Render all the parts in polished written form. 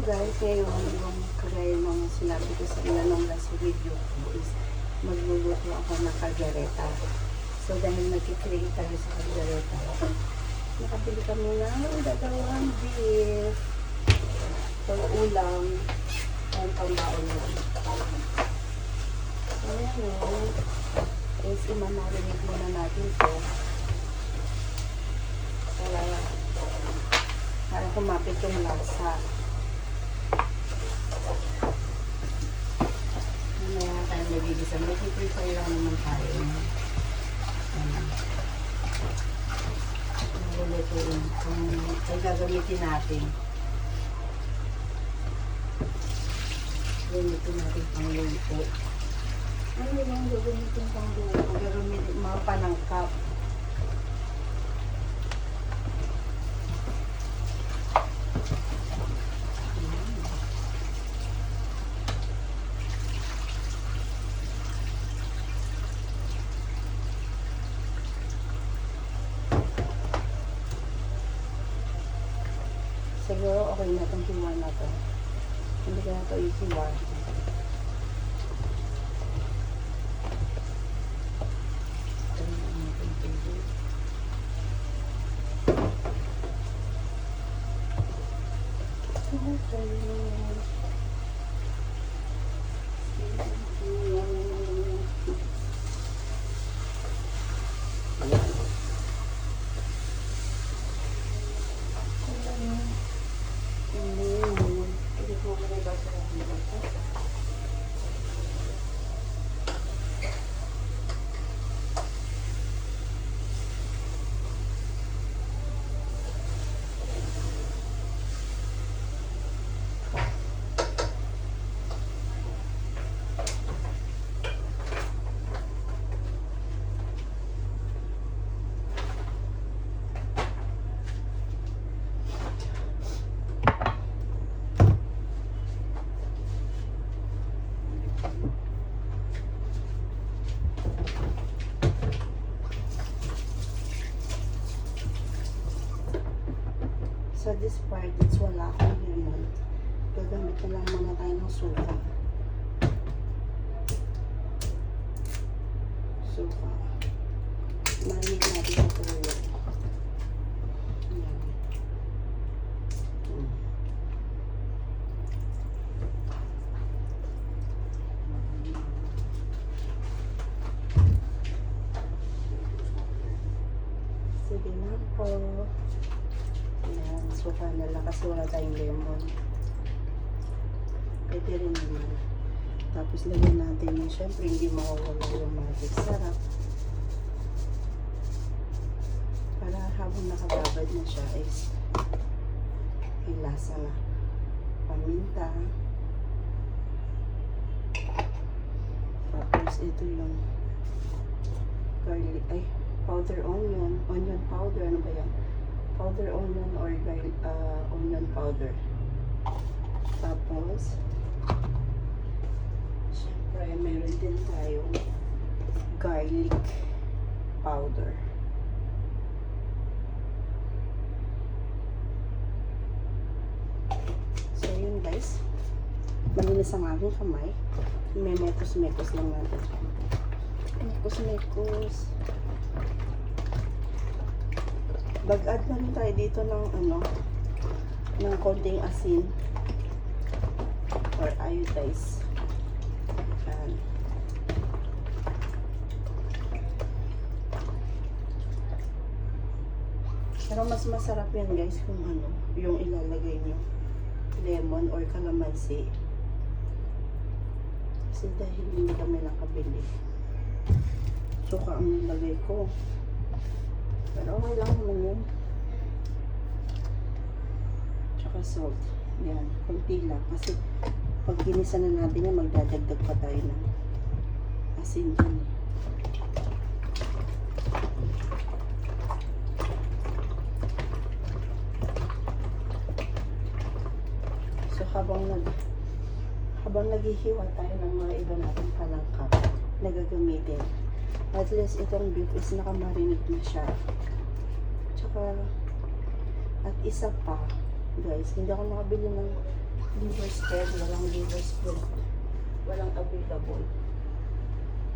guys, ngayon yung kagaya ng sinabi ko sa inyo ng last video ko is magluluto ako ng kaldereta. So dahil nag-create tayo sa kaldereta, nakabili kami ng dalawang beef for ulam and pambaon lang. So ngayon is imamarinate muna natin ito para kumapit yung lasa. Mamaya tayo nagigisa. Mag-prepare lang naman tayo. Lulutuin kung ay gagamitin natin. Gagamitin natin pang luto. Ano yung gagamitin pang luto? Gagamitin mga panangkap. Siguro okay na itong hiwa na ito. Hindi ka na ito isiwa. Sa this part, it's wala akong lemon. Gagamit na lang muna tayo ng suka. Suka. Marinate natin sa tuyo. Ayan. Sige na po. Ayan, suka na lang kasi wala tayong lemon. Pwede rin naman. Tapos lagyan natin yung syempre hindi mawawala yung magic sarap. Para habang nakababad na siya is may lasa na. Paminta. Tapos ito yung garlic, powder onion. Onion powder, ano ba yan? Powder onion or onion powder. Tapos syempre meron din tayong garlic powder. So yun guys, malinis ang aking kamay. May mekos-mekos lang natin. Mekos-mekos. Mag-add na rin tayo dito ng ng konting asin or iodize. Ayan. Pero mas masarap yan guys kung yung ilalagay nyo lemon or calamansi. Kasi dahil hindi kami nakabili, suka ang nilagay ko. Pero okay lang naman yun. Tsaka salt. Yan. Kunti lang. Kasi pag ginisa na natin yan, magdadagdag pa tayo ng asin dyan. So habang naghihiwa tayo ng mga iba natin panangkap na gagamitin, at least itong beef is nakamarinate na siya. Tsaka, at isa pa, guys, hindi ako nakabili ng liver spread, walang liver spread. Walang available.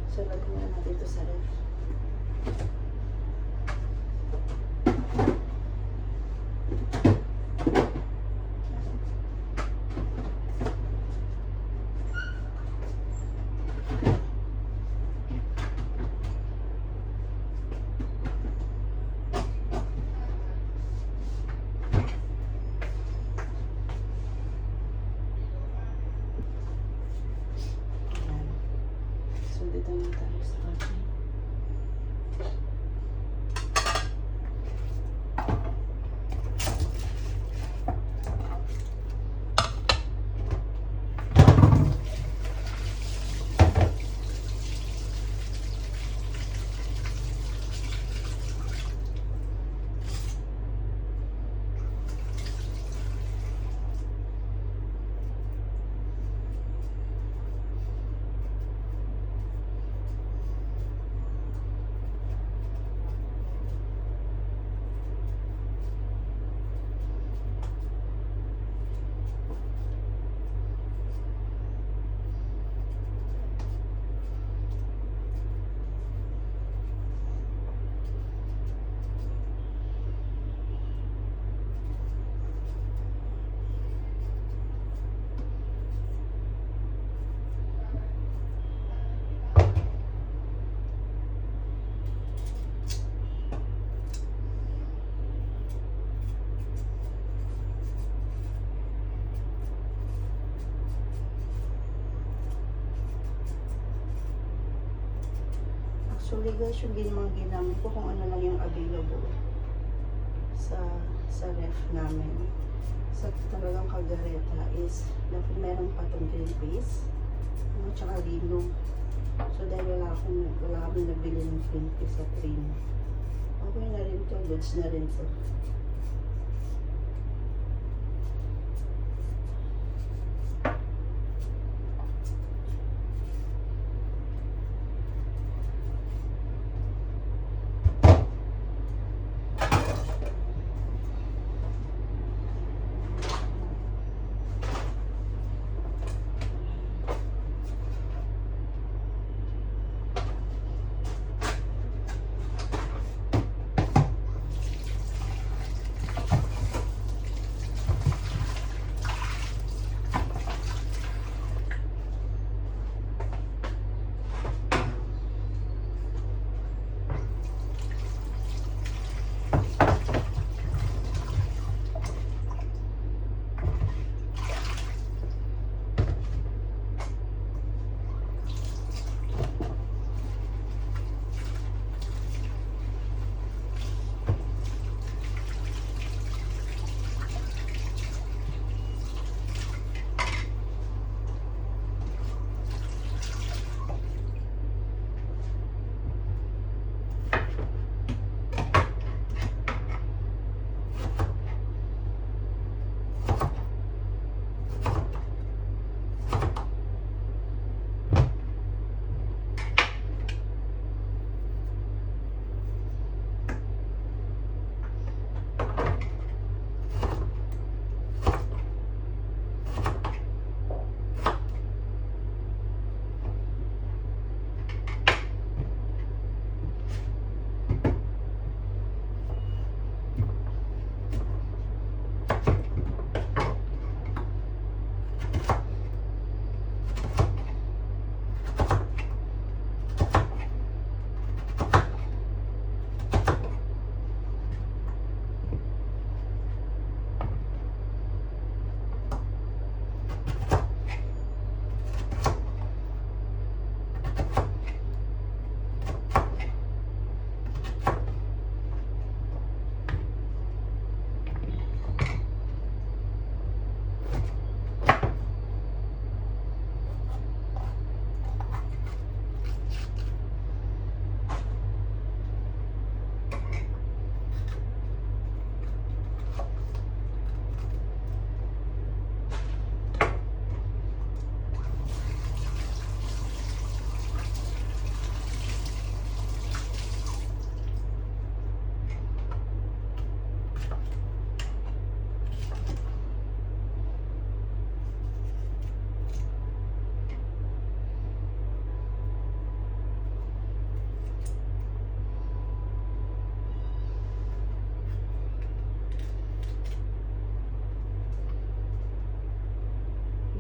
So, lagyan na natin ito sa ref. So, dito na tayo sa akin. Actually guys, yung mga ginamit ko kung ano lang yung available sa ref namin. Sa talagang Caldereta is meron pa itong green peas, tsaka lino. So dahil wala kami nabili ng green peas sa cream. Okay na rin to, goods na rin to.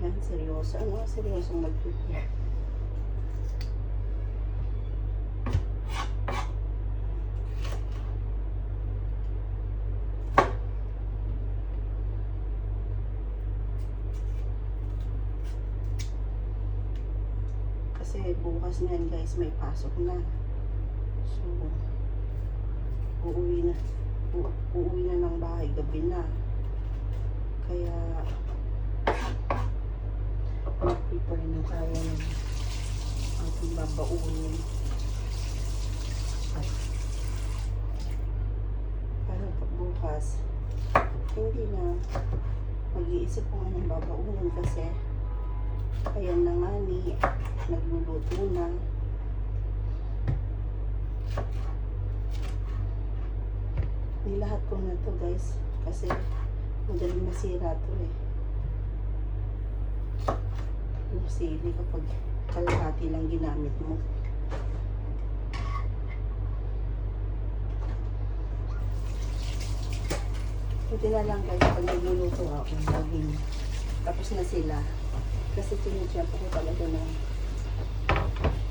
Yan, seryoso. Ano? Seryosong mag-prepare. Kasi bukas na yan guys, may pasok na. So, uuwi na ng bahay, gabi na. Kaya, mag-prepare na tayo ng ating babaunin. At, para pag bukas, hindi na mag-iisip kung anong babaunin kasi ayan na nga ni nagluluto na. Nilahat ko na to guys kasi madaling masira to eh. Yung sili kapag kalahati lang ginamit mo. Buti na lang guys pag nagluluto ako laging tapos na sila. Kasi tinitiyap ko talaga na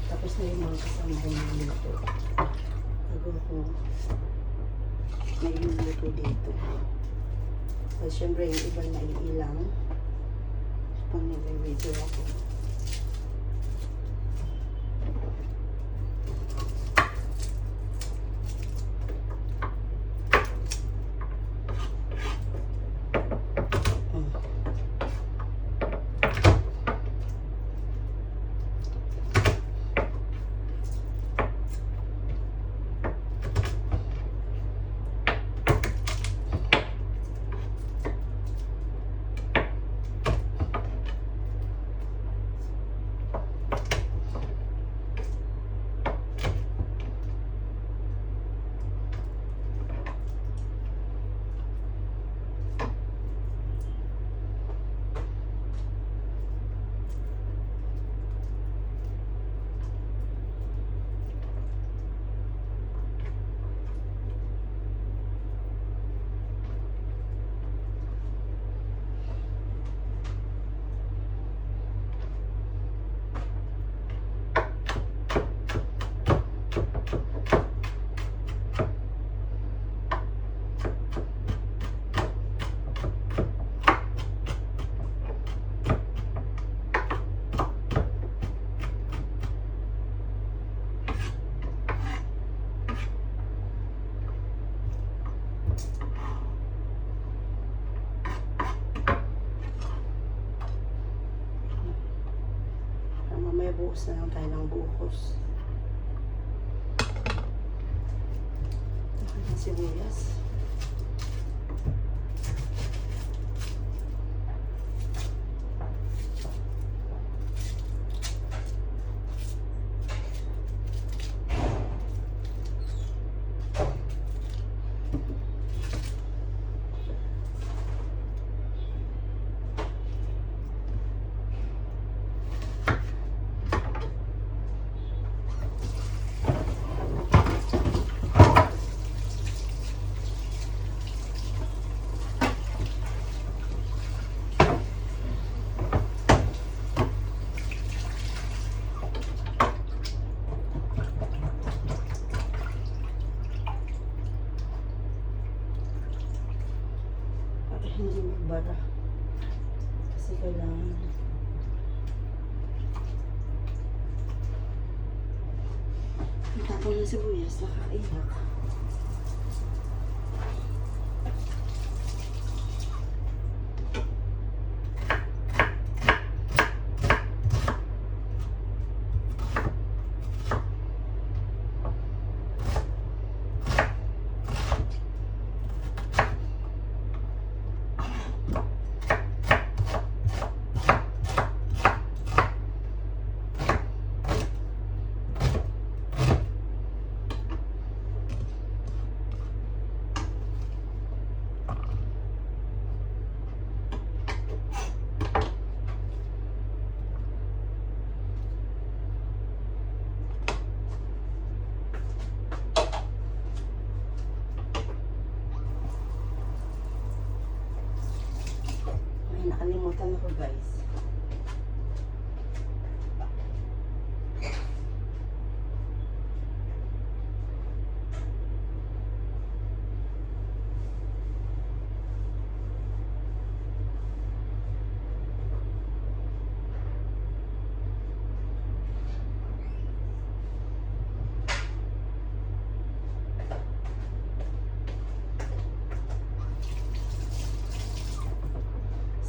tapos na yung mga kasama ko ng luto. Bago ako may luto dito. So, syempre yung iba na iilang pag nag-video ako. Buhos na lang tayo ng buhos. Ang sibuyas. Hindi magbara kasi kailangan itapon na sibuyas, nakaiyak. Nakalimutan ako guys.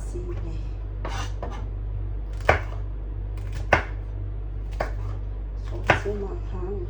sili. So, kasi mahang.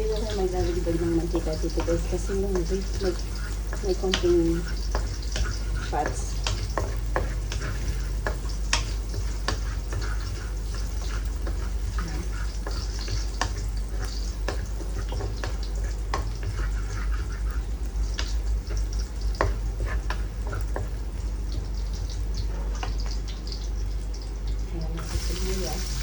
Hindi na tayo magdadagdag ng mantika dito guys kasi yung wheat may konting fats. Ayan, nasa sibuyas.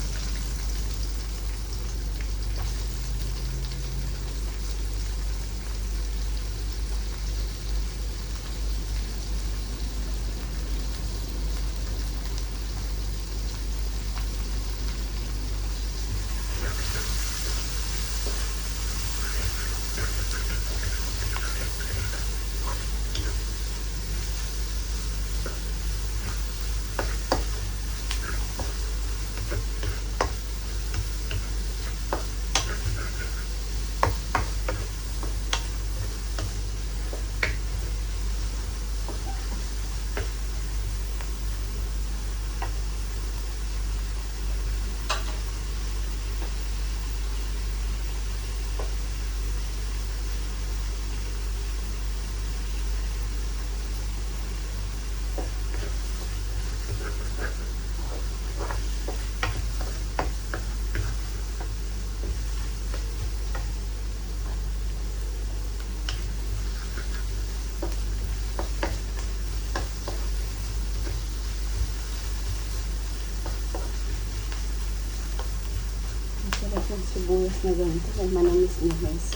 Masarap yung sibuyas na ganito. May manamis na guys.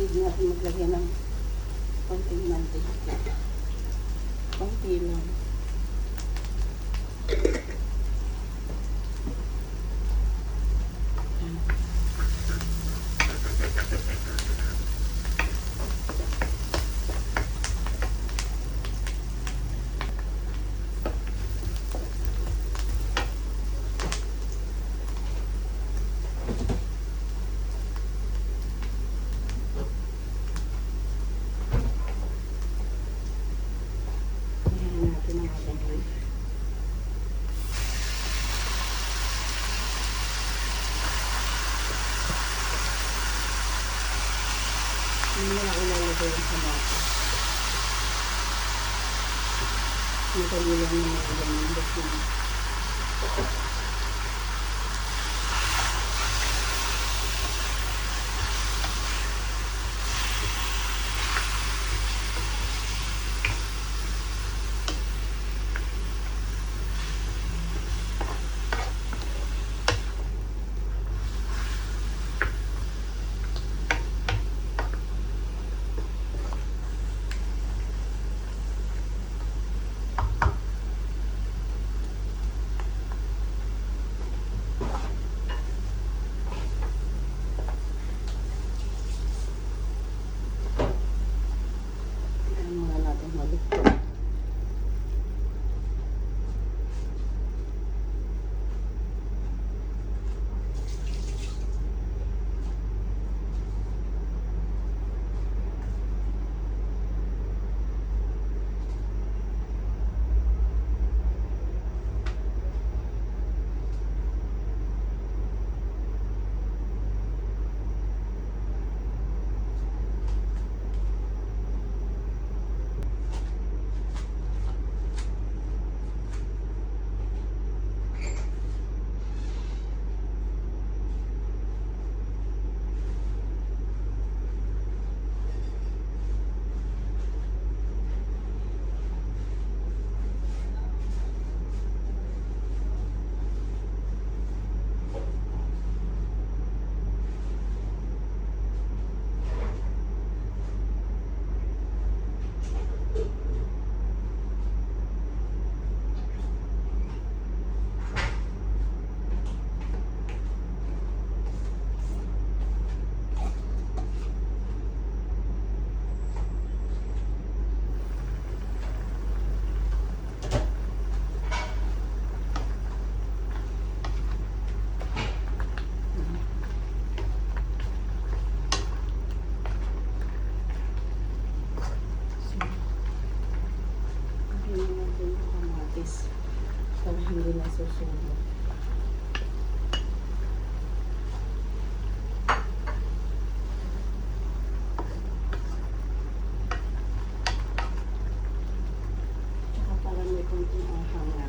Hindi natin maglagyan ng konting mantika. Konti lang. Hindi na ako lalagay yung sabato. Madali lang yung nalagay yung basin. sunog. Tsaka parang may konting anghang na.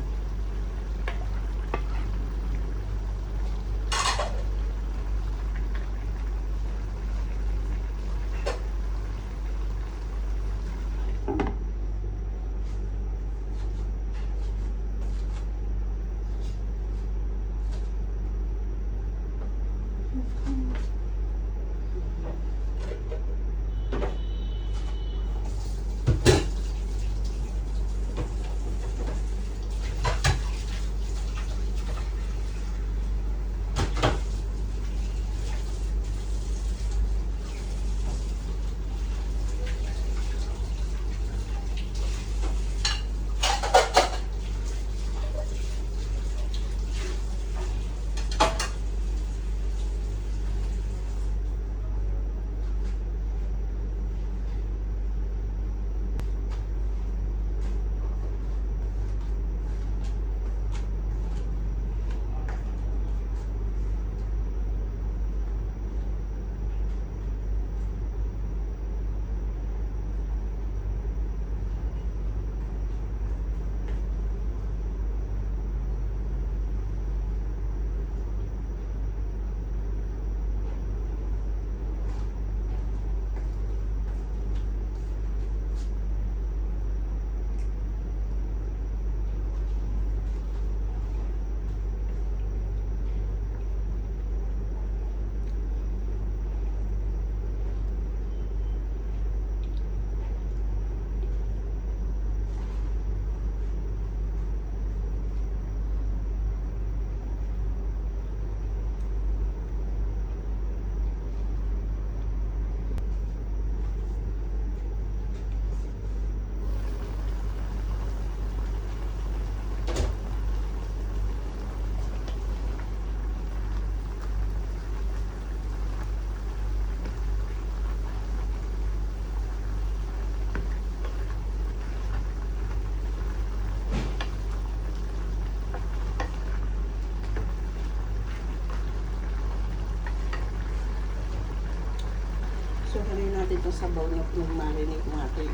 So, haluin natin itong sabaw na pinag-marinate natin.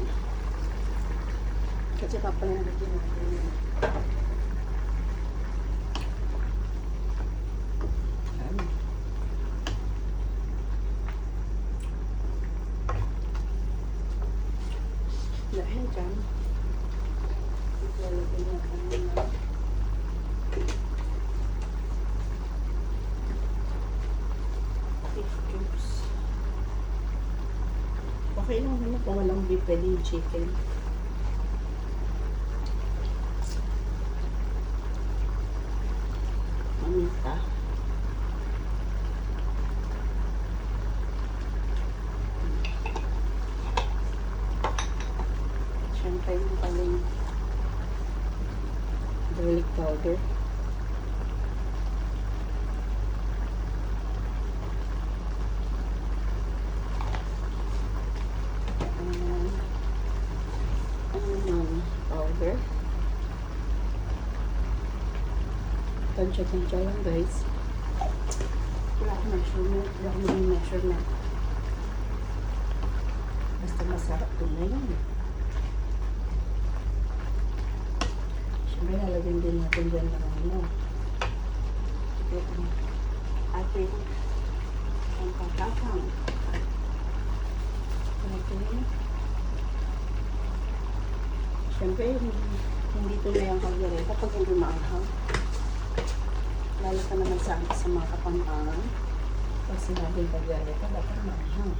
Kasi papalambagin natin yun. Dahil dyan, lalagyan natin na beef cubes. Okay lang naman kung walang beef, pwede yung chicken. Mamita. Siyempre yung paling garlic powder. Powder. Tansya-tansya lang guys. Wala akong measurement. Wala akong maging measurement. Basta masarap ito na yun. Siyempre lalagyan din natin dyan ng ano. Ating ang kakakang. Okay. Siyempre, hindi tuloy ang kaldereta kapag hindi maanghang. Lalo ka naman sa mga kapampangan. Pag sinabing kaldereta, dapat maanghang.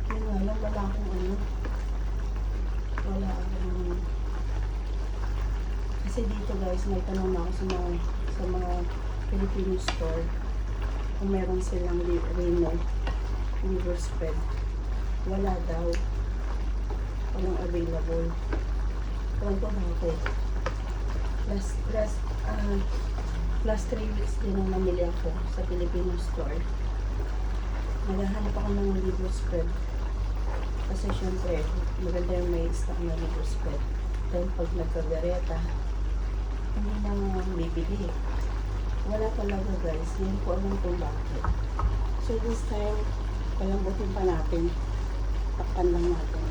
Yun nga lang, wala akong ano. Wala akong... Kasi dito guys, may tanong ako sa mga Filipino store kung meron silang Reno liver spread. Wala daw. Walang available. Kung ko bakit. Last 3 weeks din ang namili ako sa Filipino store. Naghahanap ako ng liver spread. Kasi syempre, maganda yung may stock na liver spread. Then pag nagkagareta, Hindi na bibili. Wala talaga guys. Hindi ko alam kung bakit. So this time, palambutin pa natin. Takpan lang natin.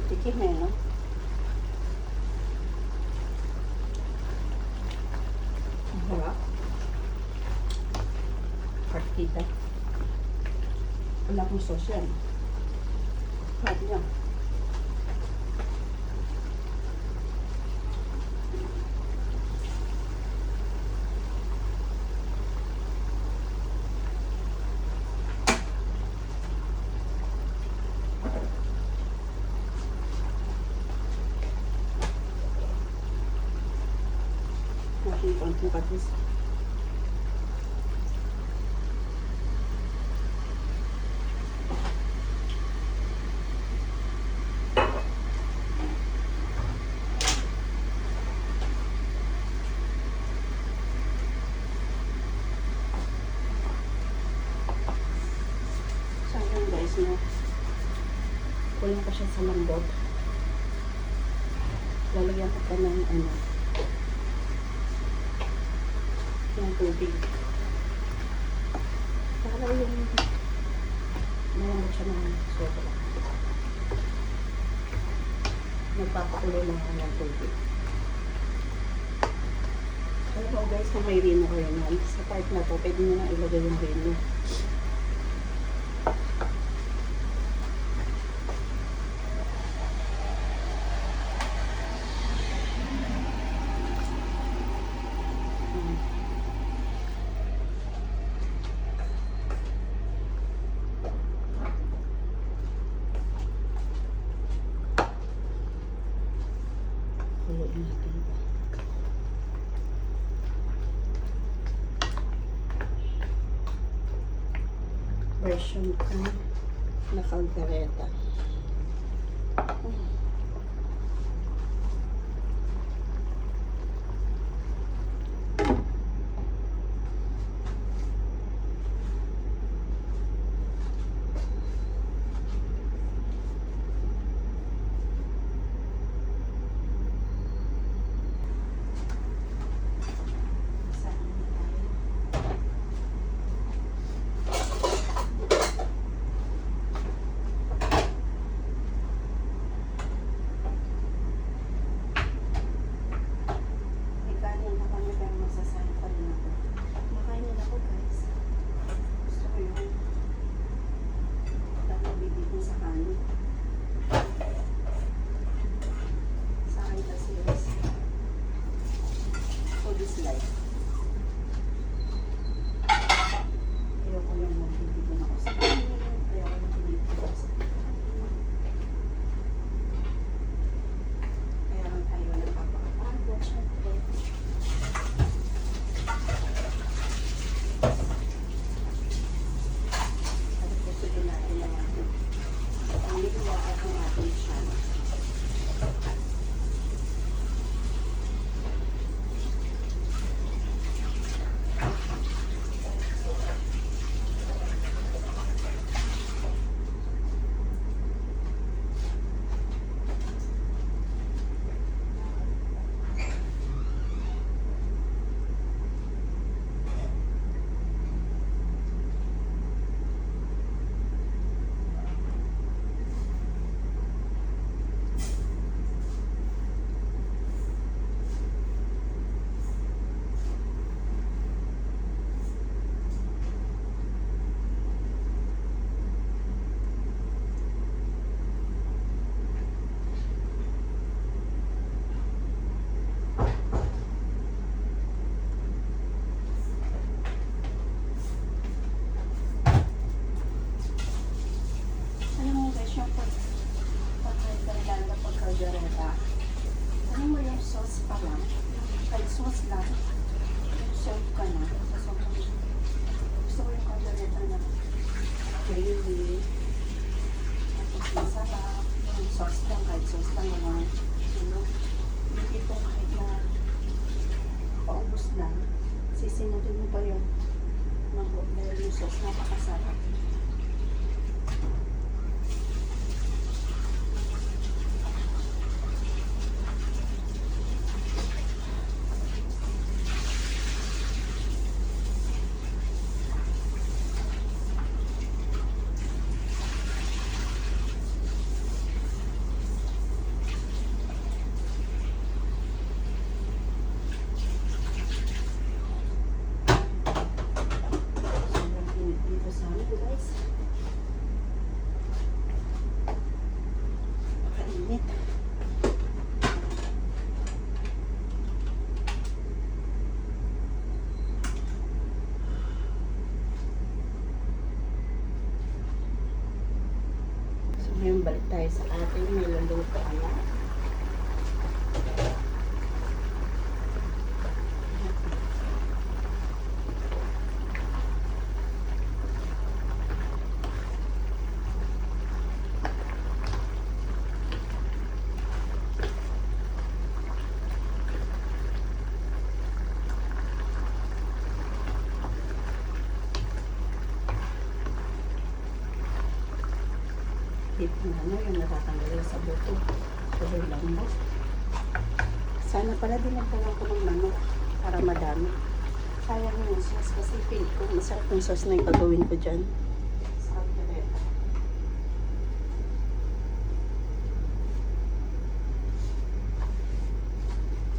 Tikim eh, no? Ang harap. Partita. Wala pong sauce yan. Hot niya. Natin konting patis. Sayang guys, no? Kulang pa siya sa lambot. Lalagyan ko pa ng ano, ng tubig. Para yung malambot siya ng sobra. Nagpapakulo lang ako ng tubig. Pero guys, kung may rino kayo na, sa part na to, pwede nyo na ilagay yung rino. Kuloyin natin pa. Version ko na caldereta. sauce lang. Serve ka na. Gusto ko yung kaldereta na creamy. Tapos masarap. Yung sauce lang, kahit sauce lang naman. Hindi po kahit na paubos na. Sisinugin mo pa yung mango dahil yung sauce napakasarap. Ngayon balik tayo sa ating niluluto. Yung natatanggal sa buto. Sobrang lambot. Sana pala dinagdagan ko ng manok para madami. Sayang yung sauce kasi feel ko masarap yung sauce na yung gagawin ko dyan. Sarap na rin.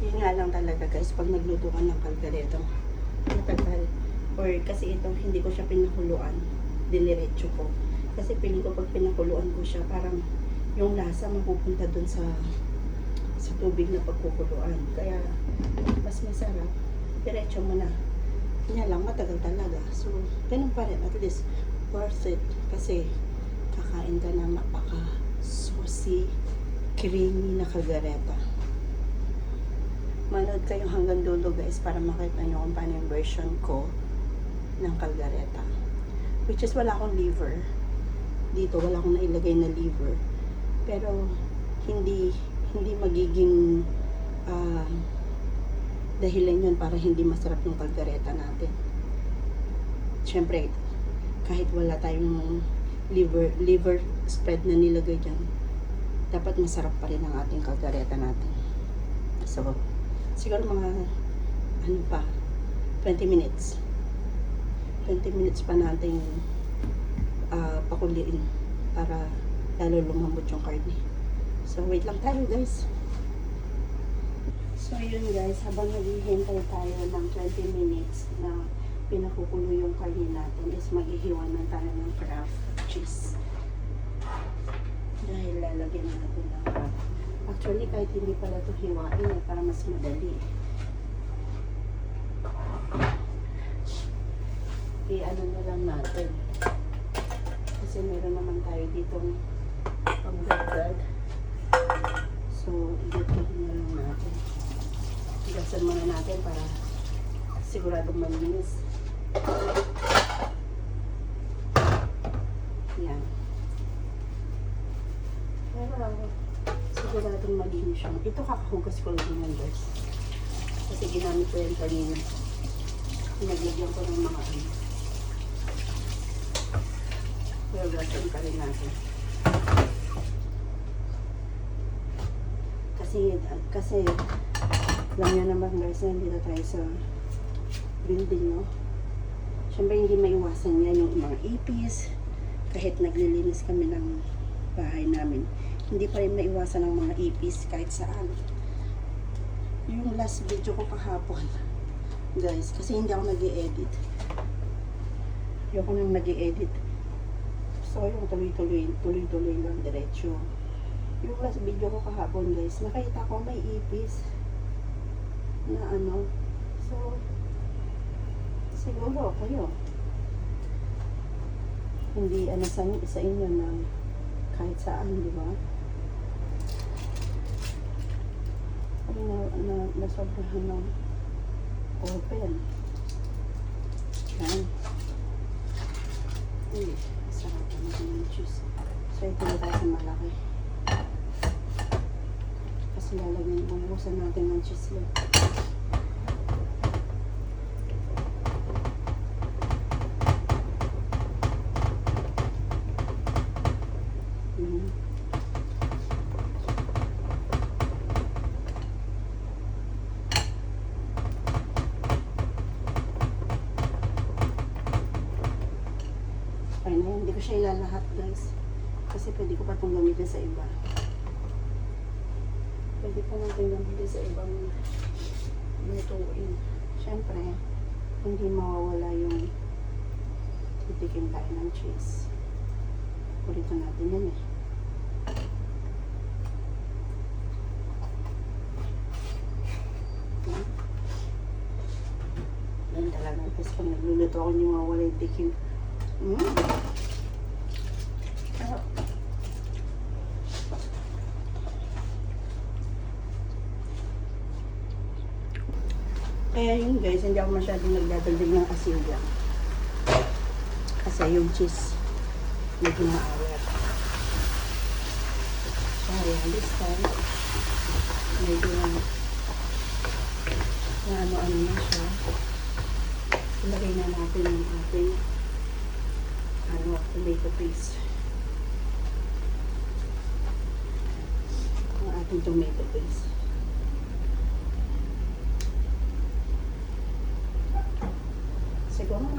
Yun nga lang talaga guys, pag nagluto ka ng kaldereta, matagal. Or kasi itong hindi ko siya pinakuluan, diniretso ko. Kasi piling ko pag pinakuluan ko siya, parang yung lasa mapupunta dun sa tubig na pagkukuluan. Kaya, mas masarap. Diretso mo na. Kanya lang, matagal talaga. So, ganun pa rin. At least, worth it. Kasi, kakain ka na napaka-saucy, creamy na kaldereta. Manood kayo hanggang dulo guys para makita nyo kung paano yung version ko ng kaldereta. Which is, wala akong liver. Dito wala akong nailagay na liver, pero hindi magiging dahilan yun para hindi masarap yung kaldereta natin. Syempre kahit wala tayong liver spread na nilagay dyan, dapat masarap pa rin ang ating kaldereta natin. So siguro mga 20 minutes pa natin pakuliin para lalo lumambot yung karne. So wait lang tayo guys. So yun guys, habang naghihintay tayo ng 20 minutes na pinakukulo yung karne natin, is maghihiwa na tayo ng Kraft cheese. Dahil lalagyan natin ng Kraft. Actually kahit hindi pala ito hiwain para mas madali. I-ano na lang natin. Kasi meron naman tayo ditong pang-gagad. So, i-gagawin na lang natin. Igasan muna natin para siguradong malinis. Yan. Pero, siguradong malinis siya. Ito kakahugas ko lang yan guys. Kasi ginamit ko yan kanina. Pinaglagyan ko ng mga ano. Hugasan pa rin natin. Kasi alam nyo naman guys, nandito tayo sa building, no? Siyempre hindi maiwasan yan yung mga ipis. Kahit naglilinis kami ng bahay namin, hindi pa rin maiwasan ang mga ipis kahit saan. Yung last video ko kahapon guys, kasi hindi ako nag-i-edit. Ayoko nang nag-i-edit. So, yung tuloy-tuloy lang diretso. Yung last video ko kahapon guys, nakita ko may ipis na ano. So, siguro kayo hindi ano sa inyo na kahit saan, di ba? Ay, nasobrahan ng Open. Yan. Uy, sarap naman yung cheese. So, ito na tayo sa malaki. Kasi lalagyan, bumuhusan natin ng cheese yan. Ayun na, hindi ko siya ilalahat guys. Kasi pwede ko pa itong gamitin sa iba. Pwede pa natin gamitin sa ibang lutuin. Siyempre, hindi mawawala yung titikin tayo ng cheese. Pulito natin yan eh. Yan talaga. Tapos pag nagluluto ako, hindi mawawala yung tikim. Kaya yun guys, hindi ako masyadong nagdadagdag ng asin lang. Kasi yung cheese, medyo maawat. Kaya this time, medyo na ano-ano na siya. Ilagay na natin yung ating tomato paste. Ang ating tomato paste. Siguro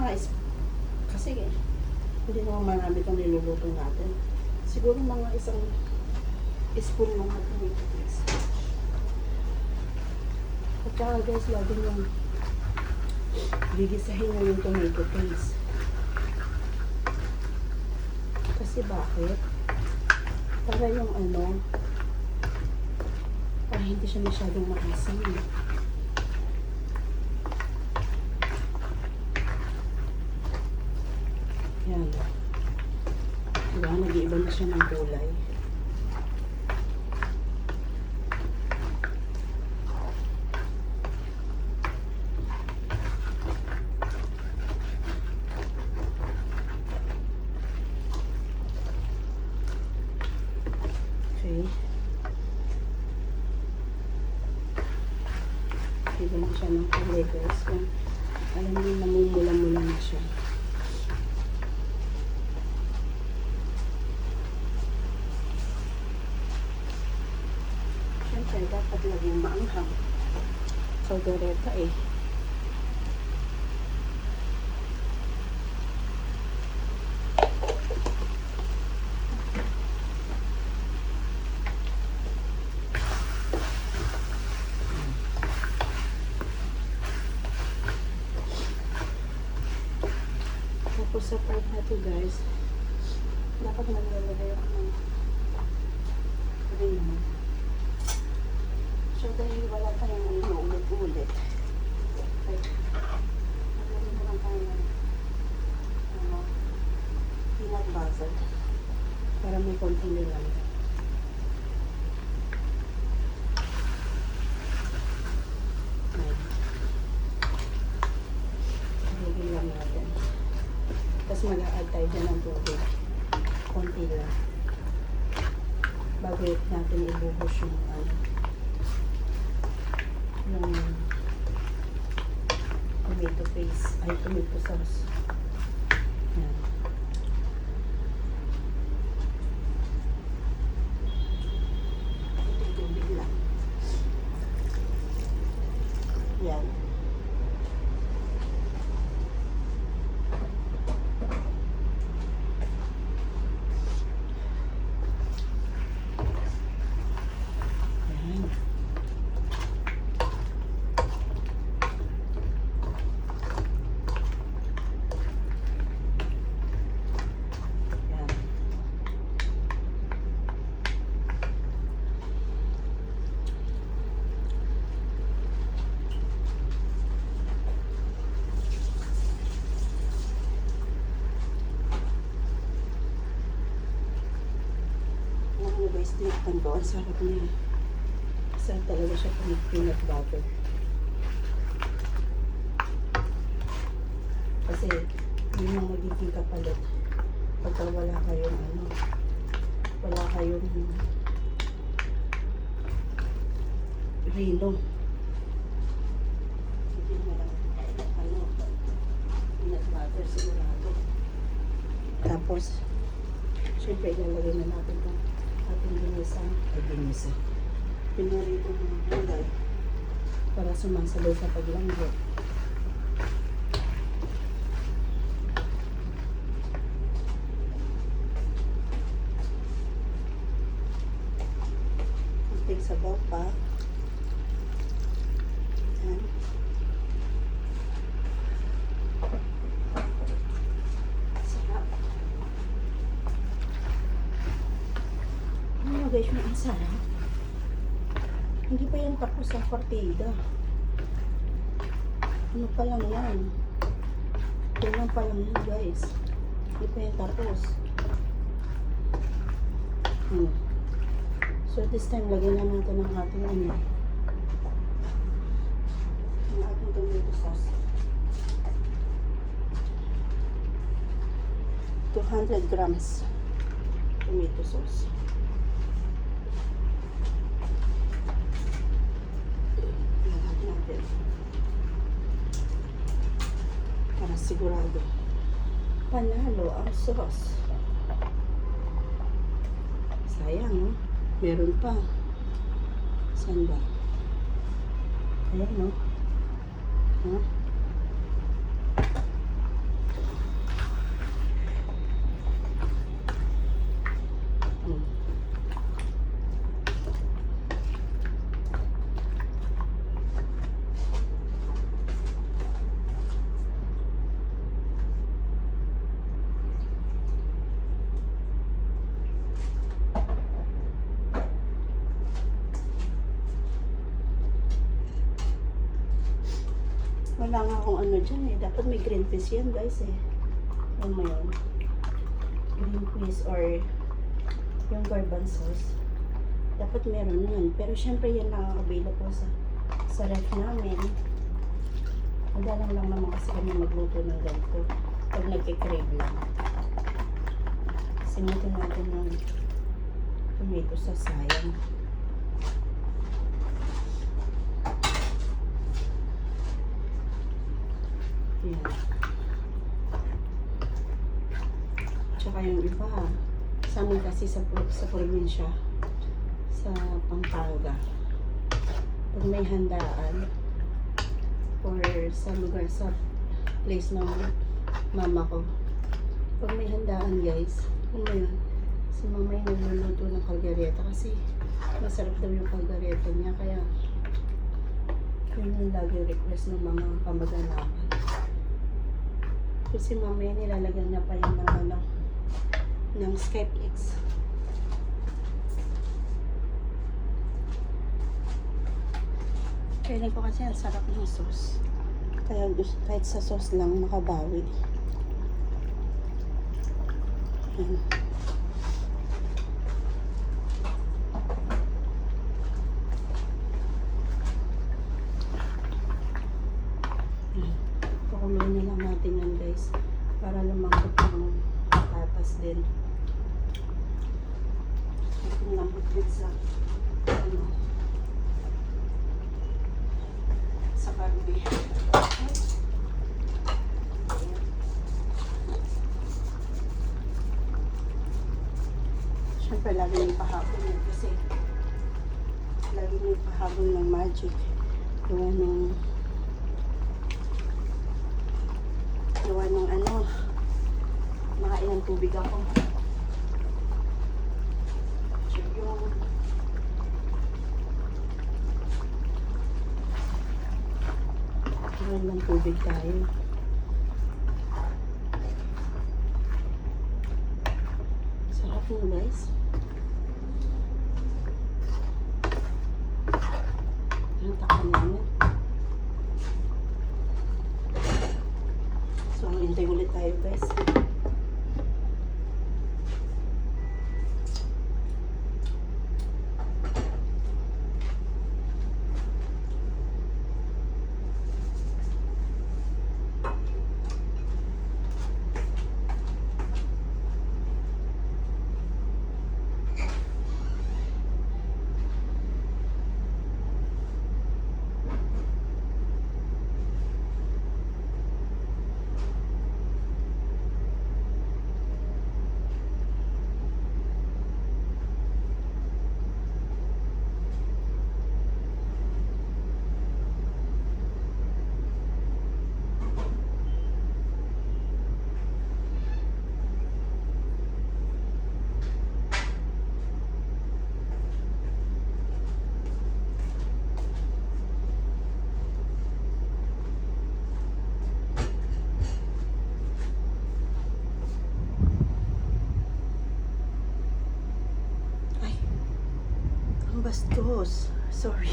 kasi hindi naman marami itong niluluto natin. Siguro mga isang spoon lang na tomato paste. At saka guys, lagi niyong gigisahin na yung tomato paste. Kasi bakit? Para yung para hindi siya masyadong maasim. Yan. Diba? Nag-iiba na siya ng kulay. Okay. Iba na siya ng kulay guys. Alam niyo, namumula-mula na siya. Siyempre, dapat laging maanghang. Kaldereta eh. Tapos sa part na to guys, dapat naglalagay ako ng lemon. So dahil wala tayong ulit-ulit, naglalagay na lang tayo ng peanut butter para may konting nilang. Lagyan lang natin. Tapos mag-a-add tayo dyan ng tubig. Konti lang. Bago natin ibubos yung tomato paste. Ay, tomato sauce. Yan. Ito tubig lang. Yan. Tikman ko, ang sarap niya. Sarap talaga siya kung peanut butter. Kasi yun yung magiging kapalit pagka wala kayong wala kayong rino. Hindi mo lang peanut butter sigurado. Tapos syempre ilalagay na natin itong ating ginisa. Pinarito ng gulay para sumasabay sa paglanggit. Kunting sabaw pa. Yan. Sarap. Ano guys, yung sarap. Hindi pa yan tapos ang partida. Ano pa lang yan? Kulang pa lang yan guys. Hindi pa yan tapos. So this time, lagyan na natin ang ating ang ating tomato sauce. 200 grams tomato sauce. Para sigurado panalo ang sauce. Sayang, no? Meron pa. Saan ba? Ayan, no? Huh? Wala nga akong ano dyan eh. Dapat may green peas yan guys eh. Ano mo yun? Green peas or yung garbanzos. Dapat meron yan. Pero syempre yan lang available sa ref namin. Madalang lang naman kasi kami magluto ng ganito. Pag nagkikrave lang. Simutin natin ng tomato sa sayang. Yan. Tsaka yung iba, sa amin kasi sa probinsya, sa Pampanga, pag may handaan, or sa lugar, sa place ng mama ko, pag may handaan guys, ano yun, si mama yung nagluluto ng kaldereta kasi masarap daw yung kaldereta niya, kaya yun yung lagi request ng mga kamag-anakan. Kasi mamaya nilalagyan niya pa yung ng Skyflakes. Kailan ko kasi ang sarap ng sauce. Kaya gusto, kahit sa sauce lang makabawi. Yan. Pakuluin na lang natin yan guys. Para lumambot ng patatas din. Itong lambot din sa sa karne. Siyempre lagi yung pahabol yan kasi lagi yung pahabol ng magic. Gawa ng makailang tubig ako. Check yung ng tubig tayo. Sarap mo guys. Ang takpan namin. So, hintay ulit tayo guys. bastos. Sorry.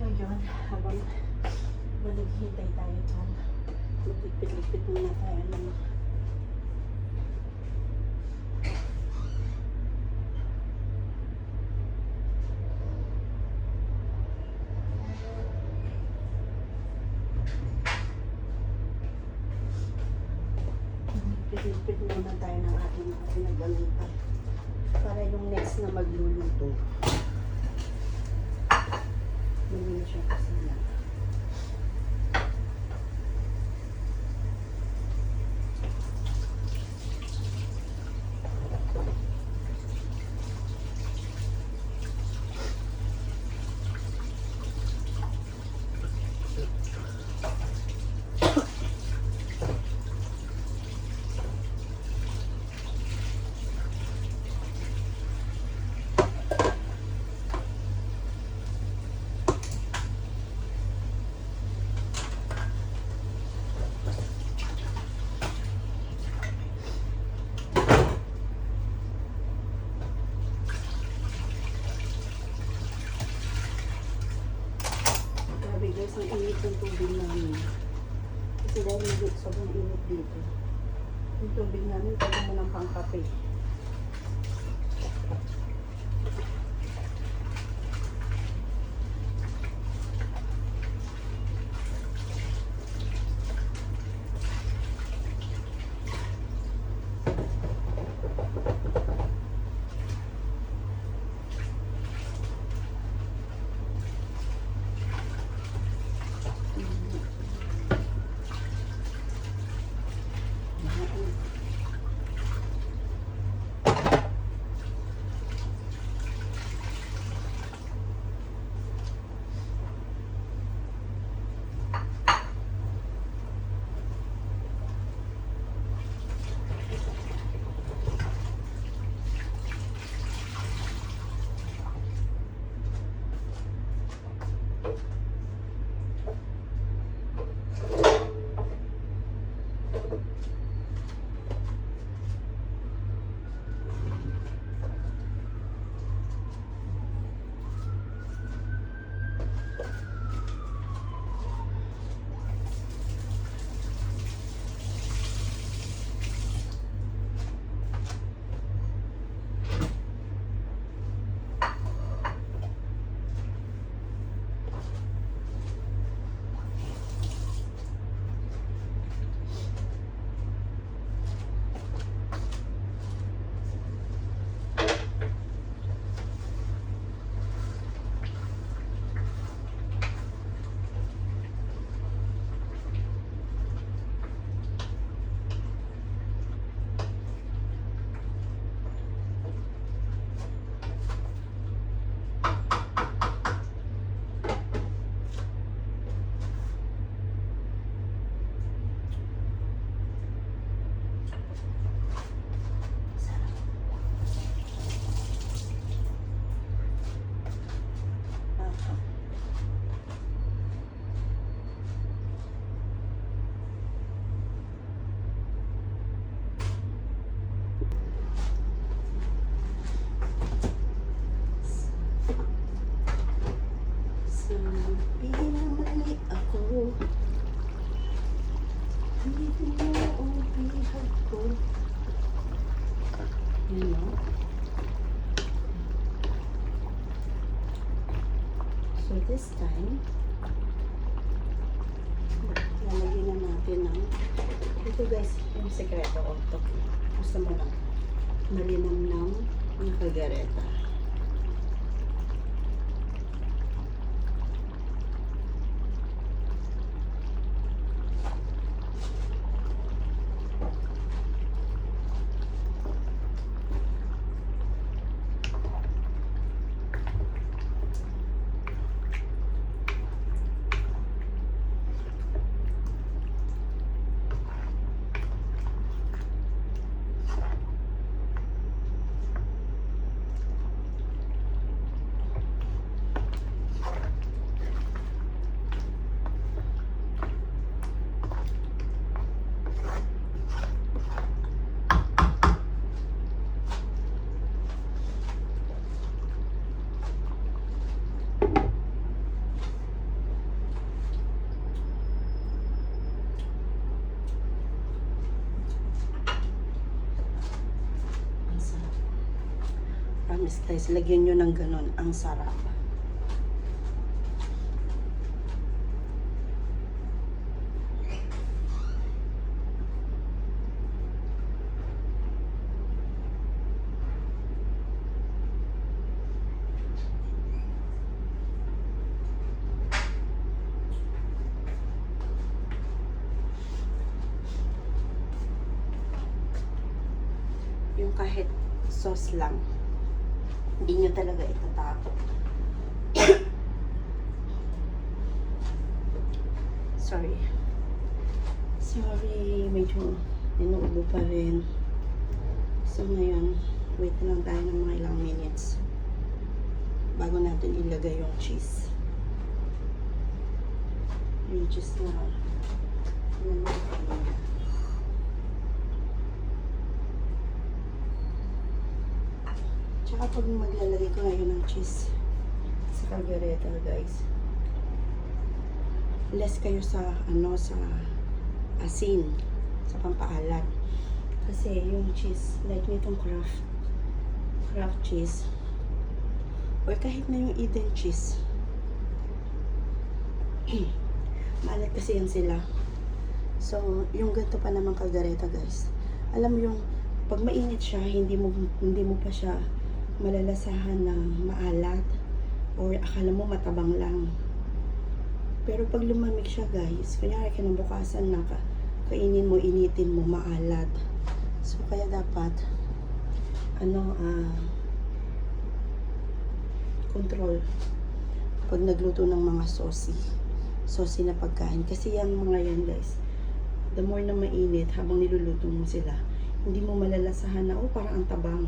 Ngayon, habang naghihintay tayo dyan, magpipit-lipit muna tayo ng pipit muna tayo ng ating mga pinagbalutan para yung next na magluluto hindi siya kasi na grabe guys, ang init ng tubig namin. Kasi dahil sobrang init dito. Yung tubig namin, pwede mo ng pangkape. So this time, lalagyan na natin ng, ito guys, yung sekreto ko ito. Gusto mo lang, malinamnam ng kagareta. promise guys, lagyan nyo ng ganun. Ang sarap. Yung kahit sauce lang, hindi nyo talaga itatapon. Sorry. Sorry, medyo inuubo pa rin. So ngayon, wait na lang tayo ng mga ilang minutes bago natin ilagay yung cheese. Yung cheese na tsaka pag maglalagay ko ngayon ng cheese sa caldereta guys, less kayo sa sa asin, sa pampaalat. Kasi yung cheese, like nitong craft cheese, or kahit na yung Eden cheese, maalat kasi yan sila. So, yung ganito pa naman caldereta guys, alam mo yung pag mainit siya, hindi mo pa siya malalasahan ng maalat or akala mo matabang lang. Pero pag lumamig siya guys, kunyari kinabukasan na kainin mo, initin mo, maalat. So kaya dapat control pag nagluto ng mga saucy na pagkain. Kasi yung mga yan guys, the more na mainit habang niluluto mo sila, hindi mo malalasahan na parang ang tabang.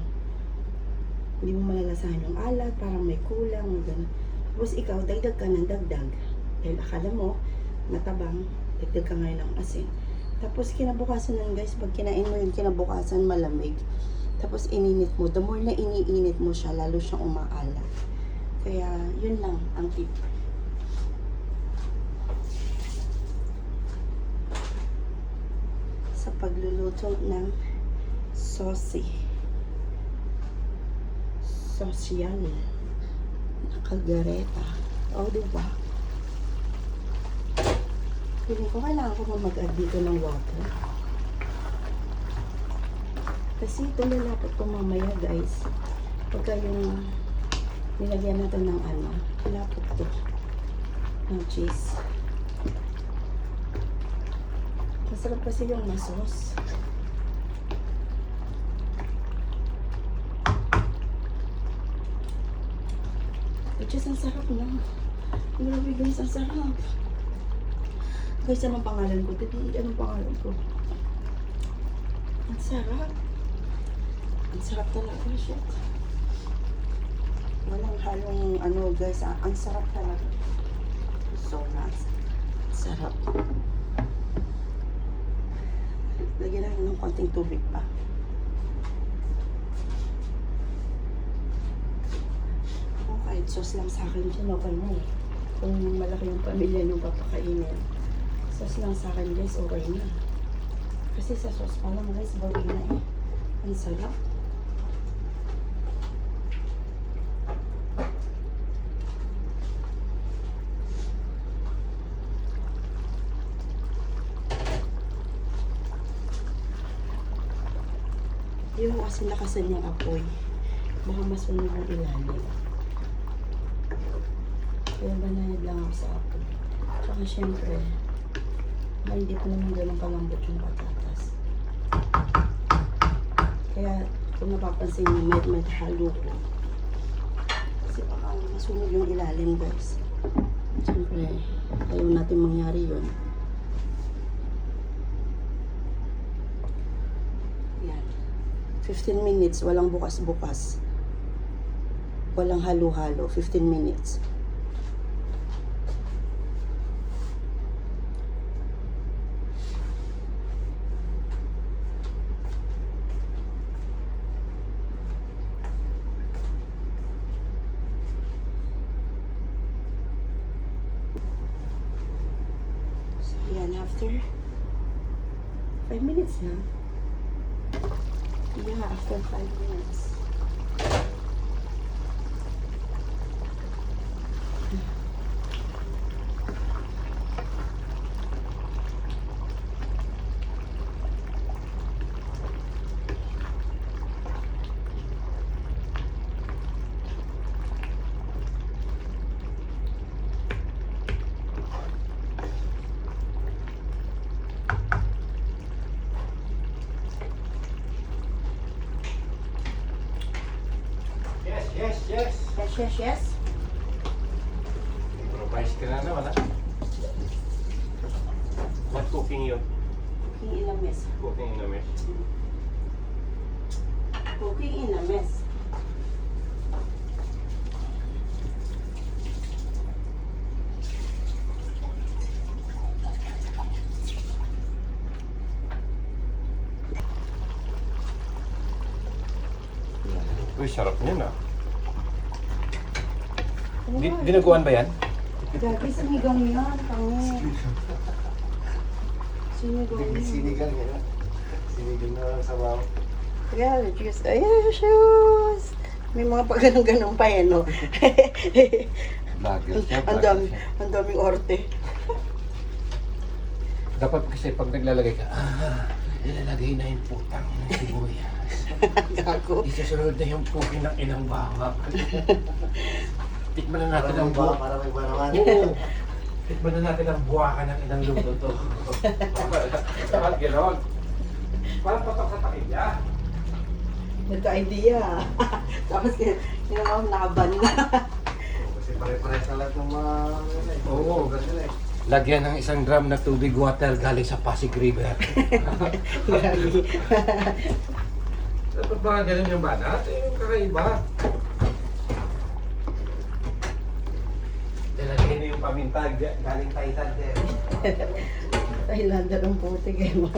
Hindi mo malalasahan yung alat, parang may kulang, gano'n. Tapos ikaw, dagdag ka ng dagdag. Dahil akala mo, matabang, dagdag ka ngayon ng asin. Tapos kinabukasan nun guys, pag kinain mo yun, kinabukasan malamig. Tapos ininit mo. The more na iniinit mo siya, lalo siyang umaalat. Kaya, yun lang ang tip. Sa pagluluto ng saucy. Social na caldereta. O, diba? Piling ko kailangan ko mag-add dito ng water. Kasi ito lalapot ko mamaya guys. Pagka yung nilagyan natin ng lalapot ko ng cheese. Masarap kasi yung sauce. Which is, ang sarap na. Grabe guys, ang sarap. Guys, anong pangalan ko? Anong pangalan ko? Ang sarap. Ang sarap talaga, shit. Walang halong guys, ang sarap talaga. So nice. Sarap. Lagyan natin ng konting tubig pa. Kahit sauce lang sa akin dyan, okay na eh. Kung malaki yung pamilya nyung papakainin, sauce lang sa akin guys, okay na. Kasi sa sauce pa lang guys, bawi na eh. Ang sarap. Yung kasi lakasan yung apoy, baka masunog ang ilalim. Kaya banayad lang ako sa apoy. Tsaka syempre, hindi pa naman ganun kalambot yung patatas. Kaya kung napapansin nyo, may halo ko. Kasi baka masunog yung ilalim guys. Syempre, ayaw natin mangyari yun. Yan. 15 minutes, walang bukas-bukas. Walang halo-halo. 15 minutes. Yan, after 5 minutes na. Yeah, after 5 minutes. yes, yes. Improvise ka na naman, ha? What cooking yun? Cooking in a mess. Cooking in a mess. Cooking in a mess. Uy, sarap niyan, ha? Dinuguan ba yan? Gagi, sinigang yan. Pangit. Sinigang yan. Sinigang yan. Sinigang na lang sa bawah. Yeah, juice. Ayan, shoes. May mga pa ganun-ganun pa yan, no? Bagel siya, Ang daming orte. Dapat kasi pag naglalagay ka, ilalagay na yung putang ng sibuyas. Gago. Isusunod na yung cooking ng ilang bawang. Tikman na natin ang buwak. Para may banawan. Oo. Tikman na natin ang buwakan ng ilang luto to. Dapat gano'n. Parang patok sa takilya. Nagka-idea. Tapos kinamam nakaban na. Kasi pare-pares na lahat ng mga... Oo. Ganun eh. Lagyan ng 1 gram na tubig water galing sa Pasig River. Gagi. Dapat ba ganun yung banat? Yung kakaiba. Ilagay na yung paminta galing Thailand eh. Thailander ang puti kayo mo.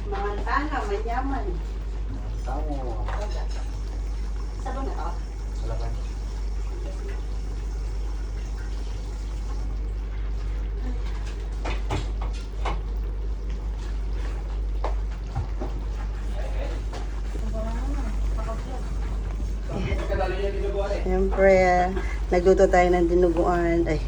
Mga tana, manyaman. Tamo. Sabon na to? Salamat. Siyempre, nagluto tayo ng dinuguan. Ay,